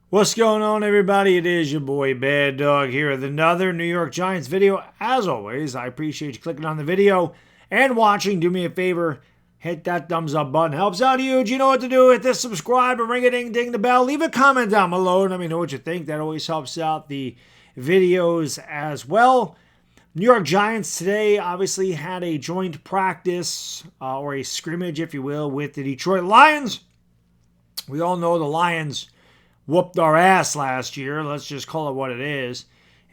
What's going on, everybody? It is your boy Baddog here with another New York Giants video. As always, I appreciate you clicking on the video and watching. Do me a favor, hit that thumbs up button. Helps out huge. You know what to do. Hit this subscribe and ring a ding ding the bell. Leave a comment down below and let me know what you think. That always helps out the videos as well. New York Giants today obviously had a joint practice or a scrimmage, if you will, with the Detroit Lions. We all know the Lions whooped our ass last year. Let's just call it what it is.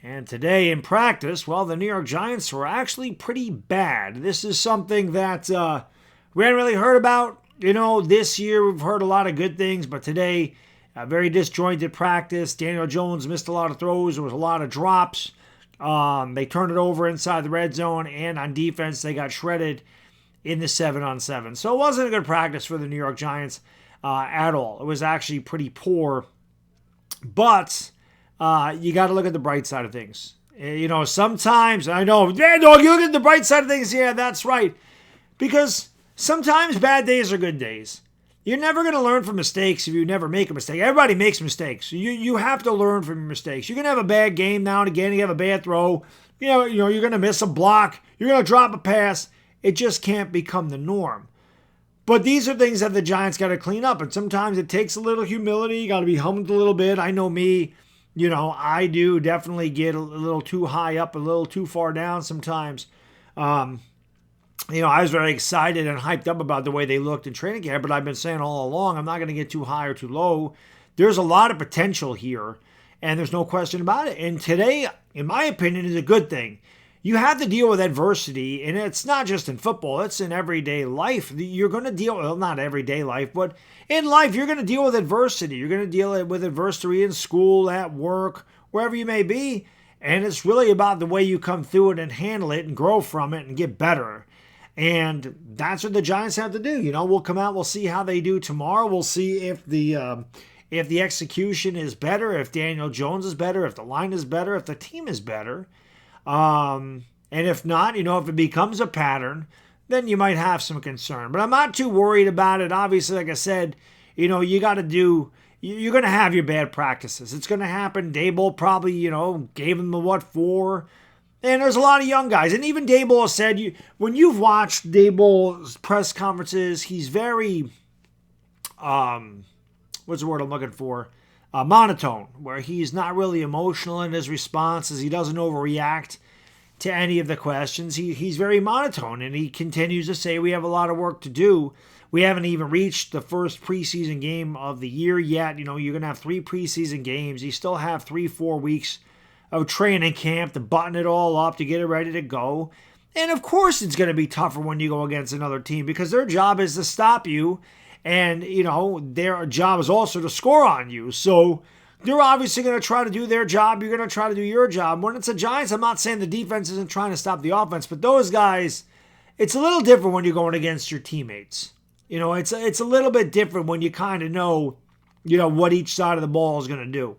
And today in practice, well, the New York Giants were actually pretty bad. This is something that we hadn't really heard about. You know, this year we've heard a lot of good things, but today, a very disjointed practice. Daniel Jones missed a lot of throws. There was a lot of drops. They turned it over inside the red zone, and on defense, they got shredded in the 7-on-7. So it wasn't a good practice for the New York Giants at all. It was actually pretty poor. But you got to look at the bright side of things. You know, sometimes, I know, Baddog, you look at the bright side of things. Yeah, that's right. Because sometimes bad days are good days. You're never going to learn from mistakes if you never make a mistake. Everybody makes mistakes. You have to learn from your mistakes. You're going to have a bad game now and again. You have a bad throw. You know, you're going to miss a block. You're going to drop a pass. It just can't become the norm. But these are things that the Giants got to clean up. And sometimes it takes a little humility. You got to be humbled a little bit. I know me, you know, I do definitely get a little too high up, a little too far down sometimes. You know, I was very excited and hyped up about the way they looked in training camp, but I've been saying all along, I'm not going to get too high or too low. There's a lot of potential here, and there's no question about it. And today, in my opinion, is a good thing. You have to deal with adversity, and it's not just in football, it's in everyday life. You're going to deal, well, not everyday life, but in life, you're going to deal with adversity. You're going to deal with adversity in school, at work, wherever you may be, and it's really about the way you come through it and handle it and grow from it and get better. And that's what the Giants have to do. You know, we'll come out, we'll see how they do tomorrow. We'll see if the execution is better, if Daniel Jones is better, if the line is better, if the team is better. And if not, you know, if it becomes a pattern, then you might have some concern. But I'm not too worried about it. Obviously, like I said, you know, you're going to have your bad practices. It's going to happen. Daboll probably, you know, gave him the 4. And there's a lot of young guys. And even Daboll said, when you've watched Daboll's press conferences, he's very, what's the word I'm looking for? Monotone, where he's not really emotional in his responses. He doesn't overreact to any of the questions. He's very monotone, and he continues to say we have a lot of work to do. We haven't even reached the first preseason game of the year yet. You know, you're going to have 3 preseason games. You still have 3-4 weeks of training camp to button it all up, to get it ready to go. And of course it's going to be tougher when you go against another team, because their job is to stop you. And, you know, their job is also to score on you. So they're obviously going to try to do their job. You're going to try to do your job. When it's the Giants, I'm not saying the defense isn't trying to stop the offense, but those guys, it's a little different when you're going against your teammates. You know, it's a little bit different when you kind of know, you know, what each side of the ball is going to do.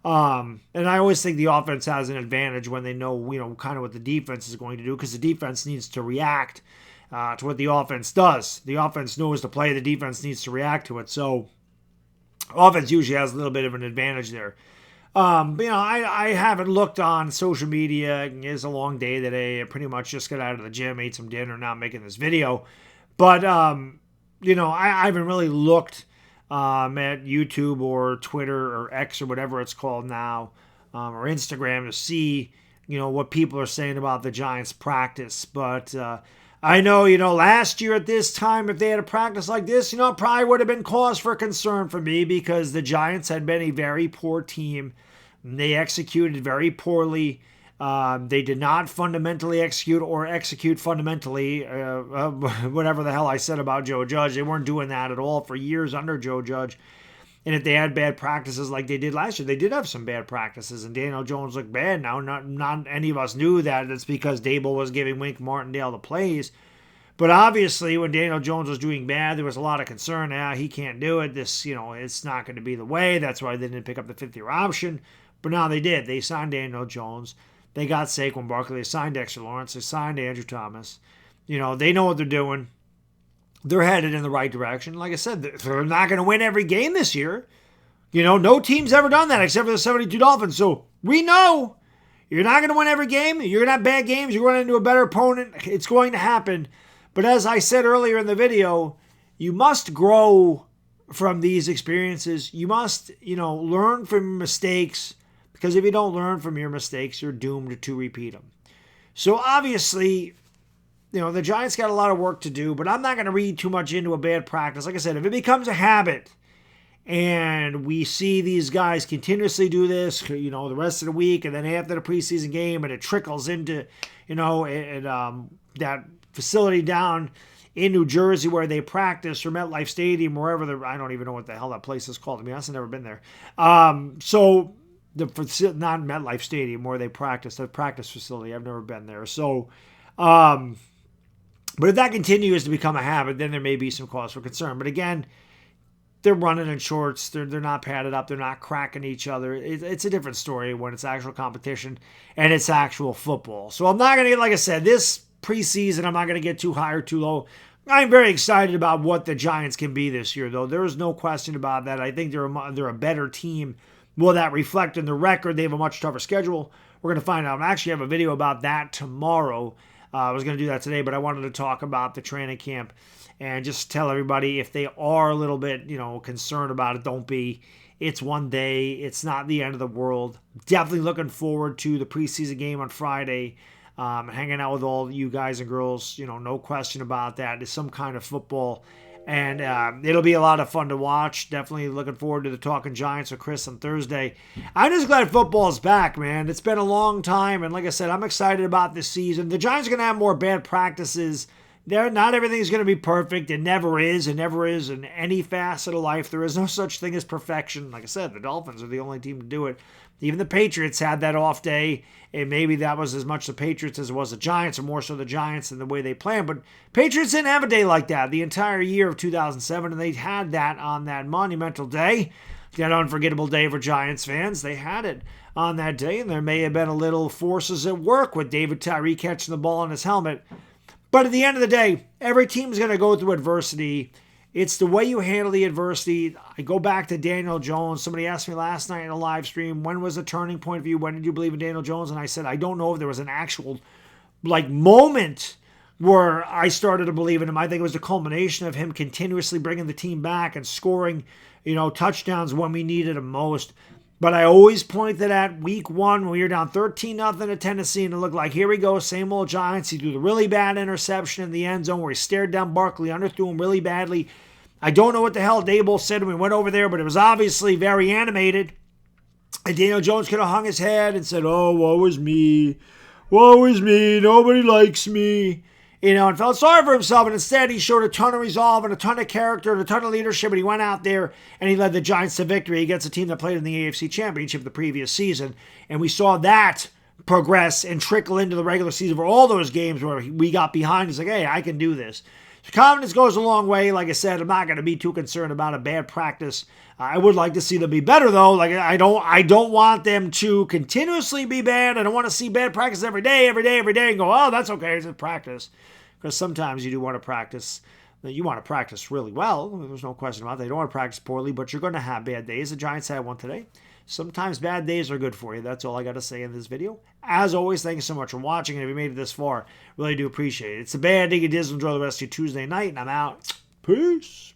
And I always think the offense has an advantage when they know, you know, kind of what the defense is going to do, because the defense needs to react to what the offense does. The offense knows the play. The defense needs to react to it. So offense usually has a little bit of an advantage there. But, you know, I haven't looked on social media. It's a long day today. I pretty much just got out of the gym, ate some dinner, now I'm making this video. But, you know, I haven't really looked at YouTube or Twitter or X or whatever it's called now, or Instagram, to see, you know, what people are saying about the Giants' practice. But I know, you know, last year at this time, if they had a practice like this, you know, it probably would have been cause for concern for me, because the Giants had been a very poor team. They executed very poorly. They did not fundamentally execute or execute fundamentally, whatever the hell I said about Joe Judge. They weren't doing that at all for years under Joe Judge. And if they had bad practices like they did last year, they did have some bad practices, and Daniel Jones looked bad. Now, not any of us knew that. It's because Dable was giving Wink Martindale the plays. But obviously, when Daniel Jones was doing bad, there was a lot of concern. He can't do it. This, it's not going to be the way. That's why they didn't pick up the fifth-year option. But now they did. They signed Daniel Jones. They got Saquon Barkley. They signed Dexter Lawrence. They signed Andrew Thomas. They know what they're doing. They're headed in the right direction. Like I said, they're not going to win every game this year. No team's ever done that except for the 72 Dolphins. So we know you're not going to win every game. You're going to have bad games. You're running into a better opponent. It's going to happen. But as I said earlier in the video, you must grow from these experiences. You must, learn from mistakes, because if you don't learn from your mistakes, you're doomed to repeat them. So obviously, the Giants got a lot of work to do, but I'm not going to read too much into a bad practice. Like I said, if it becomes a habit and we see these guys continuously do this, the rest of the week, and then after the preseason game, and it trickles into, that facility down in New Jersey where they practice, or MetLife Stadium, wherever I don't even know what the hell that place is called. To be honest, I've never been there. So not MetLife Stadium where they practice, the practice facility. I've never been there. So, but if that continues to become a habit, then there may be some cause for concern. But again, they're running in shorts. They're not padded up. They're not cracking each other. It's a different story when it's actual competition and it's actual football. So I'm not going to get, like I said, this preseason, I'm not going to get too high or too low. I'm very excited about what the Giants can be this year, though. There is no question about that. I think they're a better team. Will that reflect in the record? They have a much tougher schedule. We're going to find out. I actually have a video about that tomorrow. I was going to do that today, but I wanted to talk about the training camp and just tell everybody, if they are a little bit, concerned about it, don't be. It's one day. It's not the end of the world. Definitely looking forward to the preseason game on Friday. Hanging out with all you guys and girls, no question about that. It's some kind of football, and it'll be a lot of fun to watch. Definitely looking forward to the Talking Giants with Chris on Thursday. I'm just glad football's back, man. It's been a long time, and like I said, I'm excited about this season. The Giants are going to have more bad practices. Not everything's going to be perfect. It never is. It never is in any facet of life. There is no such thing as perfection. Like I said, the Dolphins are the only team to do it. Even the Patriots had that off day, and maybe that was as much the Patriots as it was the Giants, or more so the Giants and the way they planned. But Patriots didn't have a day like that the entire year of 2007, and they had that on that monumental day, that unforgettable day for Giants fans. They had it on that day, and there may have been a little forces at work with David Tyree catching the ball in his helmet. But at the end of the day, every team is going to go through adversity. It's the way you handle the adversity. I go back to Daniel Jones. Somebody asked me last night in a live stream, when was the turning point for you? When did you believe in Daniel Jones? And I said, I don't know if there was an actual moment where I started to believe in him. I think it was the culmination of him continuously bringing the team back and scoring, touchdowns when we needed them most. But I always point to that week one when we were down 13-0 to Tennessee, and it looked like, here we go, same old Giants. He threw the really bad interception in the end zone where he stared down Barkley, underthrew him really badly. I don't know what the hell Dable said when we went over there, but it was obviously very animated. And Daniel Jones could have hung his head and said, oh, woe is me. Woe is me. Nobody likes me. And felt sorry for himself. And instead, he showed a ton of resolve and a ton of character and a ton of leadership. And he went out there and he led the Giants to victory against a team that played in the AFC Championship the previous season. And we saw that progress and trickle into the regular season for all those games where we got behind. He's like, hey, I can do this. So confidence goes a long way. Like I said, I'm not going to be too concerned about a bad practice. I would like to see them be better, though. I don't want them to continuously be bad. I don't want to see bad practice every day, and go, oh, that's okay, it's a practice. Because sometimes you do want to practice. You want to practice really well. There's no question about that. You don't want to practice poorly, but you're going to have bad days. The Giants had one today. Sometimes bad days are good for you. That's all I got to say in this video. As always, thank you so much for watching. And if you made it this far, really do appreciate it. It's a bad day. You did enjoy the rest of your Tuesday night, and I'm out. Peace.